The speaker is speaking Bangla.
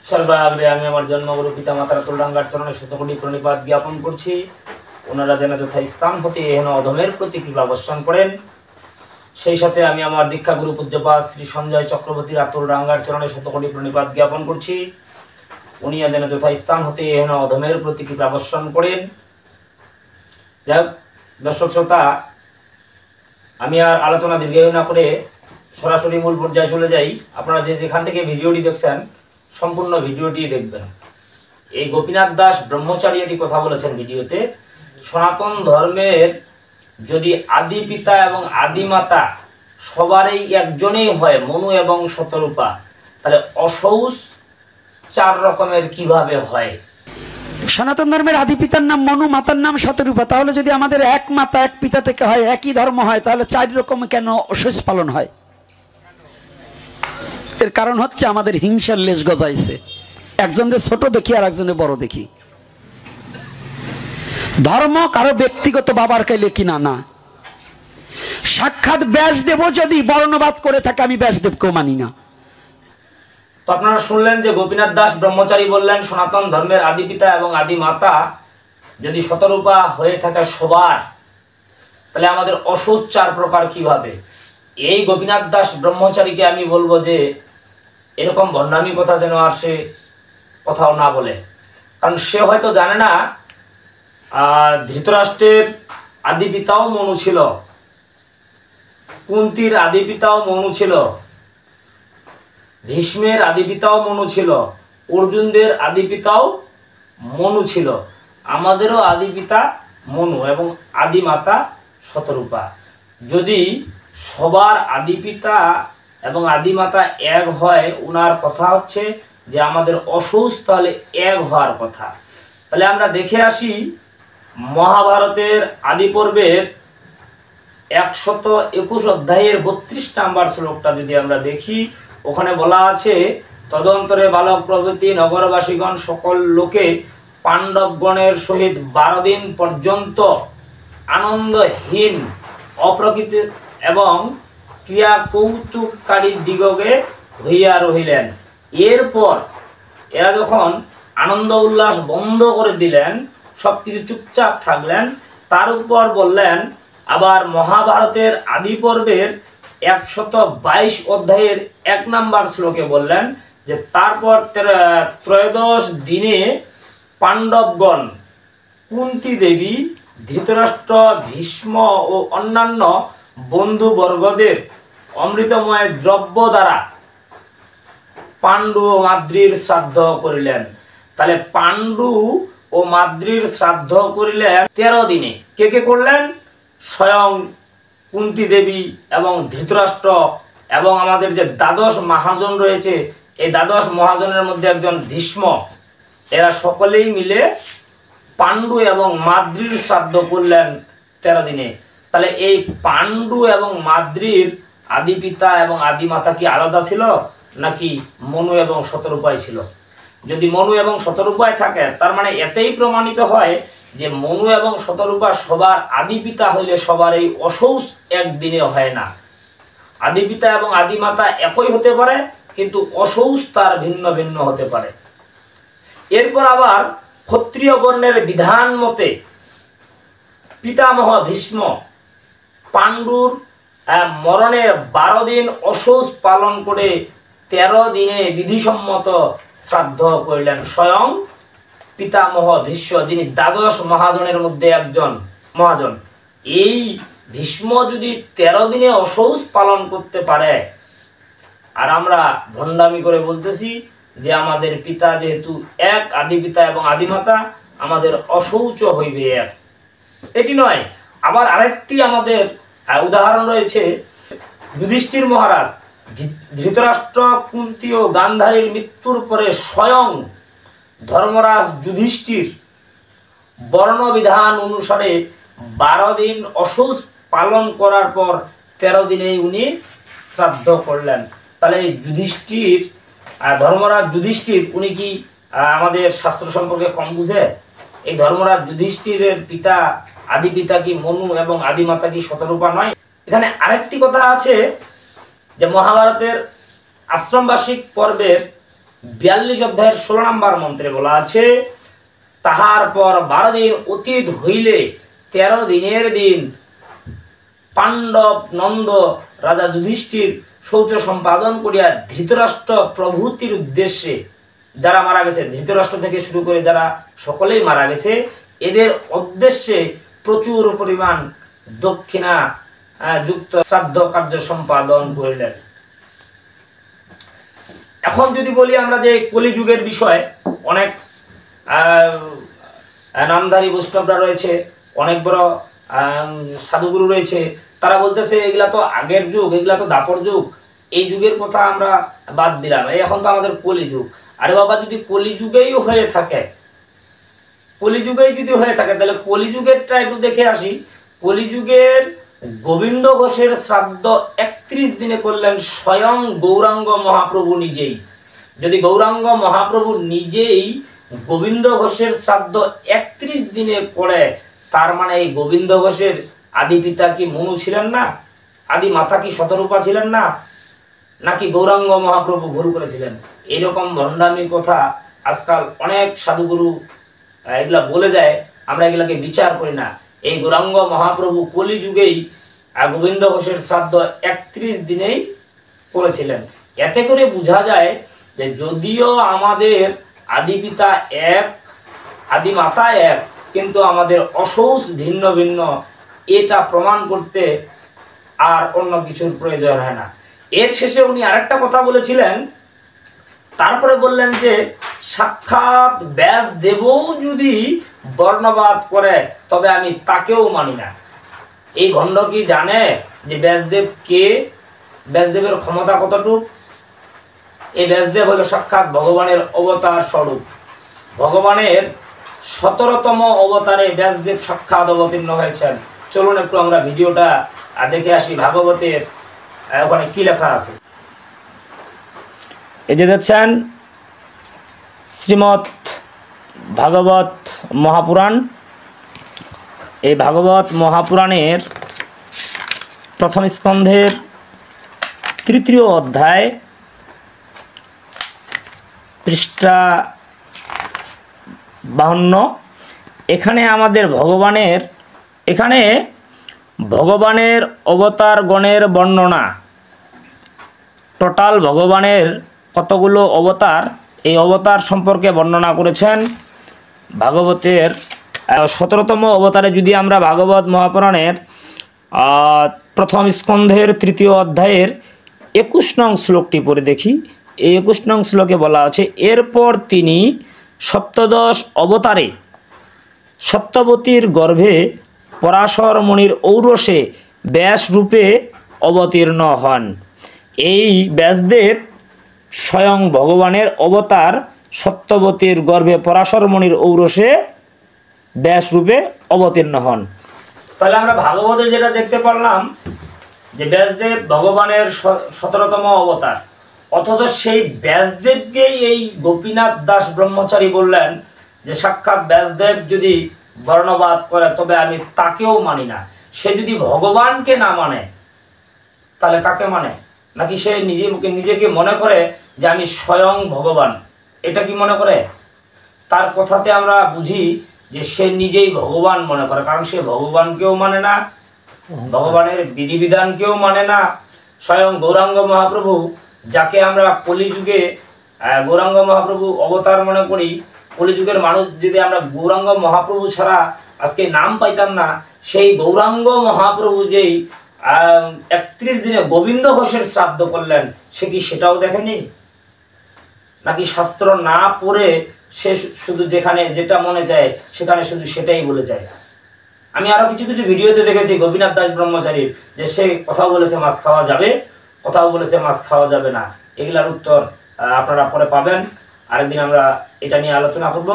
সর্বাগ্রে আমি আমার জন্মগুরু পিতা মাতার তুলডাঙ্গার চরণে শতকোটি প্রণিপাত জ্ঞাপন করছি। ওনারা যেন যথা স্থান হতে এহেন অধমের প্রতি কৃপা বর্ষণ করেন। সেই সাথে আমি আমার দীক্ষাগুরু পূজ্যপাদ শ্রী সঞ্জয় চক্রবর্তীর তুলডাঙ্গার চরণে শতকোটি প্রণিপাত জ্ঞাপন করছি। উনি যেন যথা স্থান হতে এহেন অধমের প্রতি কৃপা বর্ষণ করেন। যাক দর্শক শ্রোতা, আমি আর আলোচনা দীর্ঘায়ু না করে সরাসরি মূল পর্যায়ে চলে যাই। আপনারা যেখান থেকে ভিডিওটি দেখছেন সম্পূর্ণ ভিডিওটি দেখবেন। এই গোপীনাথ দাস ব্রহ্মচারী এটি কথা বলেছেন ভিডিওতে, সনাতন ধর্মের যদি আদি পিতা এবং আদি মাতা সবারই একজনেই হয়, মনু এবং শতরূপা, তাহলে অসৌচ 4 রকমের কিভাবে হয়? সনাতন ধর্মের আদি পিতার নাম মনু, মাতার নাম শতরূপা। তাহলে যদি আমাদের এক মাতা এক পিতা থেকে হয়, একই ধর্ম হয়, তাহলে 4 রকম কেন অসৌচ পালন হয়? এর কারণ হচ্ছে আমাদের হিংসার লেজ গজাইছে। একজনের ছোট দেখি আর একজনের বড় দেখি। ধর্ম কারো ব্যক্তিগত বাবার কাইলে কিনা না। সাক্ষাৎ ব্যাসদেব যদি বর্ণবাদ করে থাকে, আমি ব্যাসদেবকেও মানি না। তো আপনারা শুনলেন যে গোপীনাথ দাস ব্রহ্মচারী বললেন সনাতন ধর্মের আদি পিতা এবং আদি মাতা যদি শতরূপা হয়ে থাকে সবার, তাহলে আমাদের অসৌচ 4 প্রকার কিভাবে? এই গোপীনাথ দাস ব্রহ্মচারীকে আমি বলবো যে এরকম ভণ্ডামি কথা যেন আর সে কোথাও না বলে। কারণ সে হয়তো জানে না ধৃতরাষ্ট্রের আদি পিতাও মনু ছিল, কুন্তির আদি পিতাও মনু ছিল, ভীষ্মের আদি পিতাও মনু ছিল, অর্জুনদের আদি পিতাও মনু ছিল, আমাদেরও আদি পিতা মনু এবং আদি মাতা শতরূপা। যদি সবার আদি পিতা এবং আদি মাতা এক হয়, ওনার কথা হচ্ছে যে আমাদের অসৌচ তাহলে এক হওয়ার কথা। তাহলে আমরা দেখে আসি মহাভারতের আদি পর্বের 121 অধ্যায়ের 32 নম্বর শ্লোকটা যদি আমরা দেখি, ওখানে বলা আছে, তদন্তরে বালক প্রভৃতি নগরবাসীগণ সকল লোকে পাণ্ডবগণের সহিত 12 দিন পর্যন্ত আনন্দহীন অপ্রকৃত এবং ক্রিয়া কৌতুককারী দিগকে হইয়া রহিলেন। এরপর এরা যখন আনন্দ উল্লাস বন্ধ করে দিলেন, সবকিছু চুপচাপ থাকলেন, তার উপর বললেন আবার মহাভারতের আদি পর্বের 122 অধ্যায়ের 1 নম্বর শ্লোকে বললেন যে তারপর 13 দিনে পাণ্ডবগণ কুন্তী দেবী, ধৃতরাষ্ট্র, ভীষ্ম ও অন্যান্য বন্ধুবর্গদের অমৃতময় দ্রব্য দ্বারা পাণ্ডু ও মাদ্রির শ্রাদ্ধ করিলেন। তাহলে পাণ্ডু ও মাদ্রির শ্রাদ্ধ করিলেন 13 দিনে। কে কে করলেন? স্বয়ং কুন্তী দেবী এবং ধৃতরাষ্ট্র এবং আমাদের যে 12 মহাজন রয়েছে, এই 12 মহাজনের মধ্যে একজন ভীষ্ম, এরা সকলেই মিলে পাণ্ডু এবং মাদ্রির শ্রাদ্ধ করলেন 13 দিনে। তাহলে এই পাণ্ডু এবং মাদ্রির আদি পিতা এবং আদি মাতা কি আলাদা ছিল, নাকি মনু এবং শতরূপায় ছিল? যদি মনু এবং শতরূপায় থাকে, তার মানে এতেই প্রমাণিত হয় যে মনু এবং শতরূপা সবার আদি পিতা হইলে সবার এই অসৌচ একদিনে হয় না। আদি পিতা এবং আদি মাতা একই হতে পারে, কিন্তু অসৌচ তার ভিন্ন ভিন্ন হতে পারে। এরপর আবার ক্ষত্রিয় বর্ণের বিধান মতে পিতামহ ভীষ্ম পাণ্ডুর মরণের 12 দিন অসৌচ পালন করে 13 দিনে বিধিসম্মত শ্রাদ্ধ করিলেন। স্বয়ং পিতামহ ভীষ্ম, যিনি 12 মহাজনের মধ্যে একজন মহাজন, এই ভীষ্ম যদি 13 দিনে অসৌচ পালন করতে পারে, আর আমরা ভণ্ডামি করে বলতেছি যে আমাদের পিতা যেহেতু এক, আদি পিতা এবং আদি মাতা, আমাদের অশৌচ হইবে এক, এটি নয়। আবার আরেকটি আমাদের উদাহরণ রয়েছে, যুধিষ্ঠির মহারাজ ধৃতরাষ্ট্র, কুন্তী ও গান্ধারীর মৃত্যুর পরে স্বয়ং ধর্মরাজ যুধিষ্ঠির বর্ণবিধান অনুসারে 12 দিন অসৌচ পালন করার পর 13 দিনেই উনি শ্রাদ্ধ করলেন। তাহলে যুধিষ্ঠির, ধর্মরাজ যুধিষ্ঠির, উনি কি আমাদের শাস্ত্র সম্পর্কে কম বুঝে? এই ধর্মরাজ যুধিষ্ঠিরের পিতা, আদি পিতা কি মনু এবং আদি মাতা কি শতরূপা নয়? এখানে আরেকটি কথা আছে যে মহাভারতের আশ্রমবাসিক পর্বের 42 অধ্যায়ের 16 নম্বর মন্ত্রে বলা আছে, তাহার পর 12 দিন অতীত হইলে 13 দিনের দিন পাণ্ডব নন্দ রাজা যুধিষ্ঠির শৌচ সম্পাদন করিয়া ধৃতরাষ্ট্র প্রভৃতির উদ্দেশ্যে, যারা মারা গেছে ধৃতরাষ্ট্র থেকে শুরু করে যারা সকলেই মারা গেছে, এদের উদ্দেশ্যে প্রচুর পরিমাণ দক্ষিণা যুক্ত শ্রাদ্ধ কার্য সম্পাদন করিলেন। এখন যদি বলি আমরা যে কলিযুগের বিষয়, অনেক নামধারী বৈষ্ণবরা রয়েছে, অনেক বড় সাধুগুরু রয়েছে, তারা বলতেছে এগুলা তো আগের যুগ, এগুলা তো দাপর যুগ, এই যুগের কথা আমরা বাদ দিলাম, এখন তো আমাদের কলিযুগ। আরে বাবা, যদি কলিযুগেই হয়ে থাকে, কলিযুগেই যদি হয়ে থাকে তাহলে কলিযুগেরটা একটু দেখে আসি। কলিযুগের গোবিন্দ ঘোষের শ্রাদ্ধ 31 দিনে করলেন স্বয়ং গৌরাঙ্গ মহাপ্রভু নিজেই। যদি গৌরাঙ্গ মহাপ্রভু নিজেই গোবিন্দ ঘোষের শ্রাদ্ধ 31 দিনে করে, তার মানে এই গোবিন্দ ঘোষের আদি পিতা কি মনু ছিলেন না? আদি মাতা কি শতরূপা ছিলেন না? নাকি গৌরাঙ্গ মহাপ্রভু ভুল করেছিলেন? এইরকম ভণ্ডামি কথা আজকাল অনেক সাধুগুরু এগুলা বলে যায়, আমরা এগুলাকে বিচার করি না। এই গৌরাঙ্গ মহাপ্রভু কলিযুগেই গোবিন্দ ঘোষের শ্রাদ্ধ 31 দিনেই করেছিলেন। এতে করে বোঝা যায় যে যদিও আমাদের আদি পিতা এক, আদি মাতা এক, কিন্তু আমাদের অসৌচ ভিন্ন ভিন্ন, এটা প্রমাণ করতে আর অন্য কিছুর প্রয়োজন হয় না। এর শেষে উনি আরেকটা কথা বলেছিলেন, তারপরে বললেন যে সাক্ষাৎ ব্যাসদেবও যদি বর্ণবাদ করে তবে আমি তাকেও মানি না। এই ভণ্ড কি জানে যে ব্যাসদেব কে, ব্যাসদেবের ক্ষমতা কতটুকু? এই ব্যাসদেব হলো সাক্ষাৎ ভগবানের অবতার স্বরূপ। ভগবানের 17তম অবতারে ব্যাসদেব সাক্ষাৎ অবতীর্ণ হয়েছেন। চলুন একটু আমরা ভিডিওটা দেখে আসি, ভাগবতের ওখানে কি লেখা আছে। এই যে দেখছেন শ্রীমৎ ভাগবত মহাপুরাণ। এই ভাগবত মহাপুরাণের প্রথম স্কন্ধের 3য় অধ্যায়, পৃষ্ঠা 52। এখানে আমাদের ভগবানের অবতার গণের বর্ণনা, টোটাল ভগবানের কতগুলো অবতার, এই অবতার সম্পর্কে বর্ণনা করেছেন। ভাগবতের 17তম অবতারে যদি আমরা ভাগবত মহাপুরাণের প্রথম স্কন্ধের 3য় অধ্যায়ের 21 নং শ্লোকটি পড়ে দেখি। এই 21 নং শ্লোকে বলা আছে, এরপর তিনি সপ্তদশ অবতারে সত্যবতীর গর্ভে পরাশর মণির ঔরসে ব্যাসরূপে অবতীর্ণ হন। এই ব্যাসদেব স্বয়ং ভগবানের অবতার, সত্যবতীর গর্ভে পরাশর মণির ঔরসে ব্যাসরূপে অবতীর্ণ হন। তাহলে আমরা ভাগবতে যেটা দেখতে পারলাম যে ব্যাসদেব ভগবানের 17তম অবতার, অথচ সেই ব্যাসদেবকেই এই গোপীনাথ দাস ব্রহ্মচারী বললেন যে সাক্ষাৎ ব্যাসদেব যদি বর্ণবাদ করে তবে আমি তাকেও মানি না। সে যদি ভগবানকে না মানে তাহলে কাকে মানে? নাকি সে নিজেকে মনে করে যে আমি স্বয়ং ভগবান? এটা কি মনে করে? তার কথাতে আমরা বুঝি যে সে নিজেই ভগবান মনে করে, কারণ সে ভগবানকেও মানে না, ভগবানের বিধিবিধানকেও মানে না। স্বয়ং গৌরাঙ্গ মহাপ্রভু, যাকে আমরা কলিযুগে গৌরাঙ্গ মহাপ্রভু অবতার মনে করি, কলিযুগের মানুষ যদি আমরা গৌরাঙ্গ মহাপ্রভু ছাড়া আজকে নাম পাইতাম না, সেই গৌরাঙ্গ মহাপ্রভু যেই 31 দিনে গোবিন্দ ঘোষের শ্রাদ্ধ করলেন, সে কি সেটাও দেখেনি? নাকি শাস্ত্র না পড়ে সে শুধু যেখানে যেটা মনে চায় সেখানে শুধু সেটাই বলে যায়? আমি আরো কিছু কিছু ভিডিওতে দেখেছি গোপীনাথ দাস ব্রহ্মচারীর, যে সে কথাও বলেছে মাছ খাওয়া যাবে, কথাও বলেছে মাছ খাওয়া যাবে না। এগুলার উত্তর আপনারা পরে পাবেন, আরেকদিন আমরা এটা নিয়ে আলোচনা করব।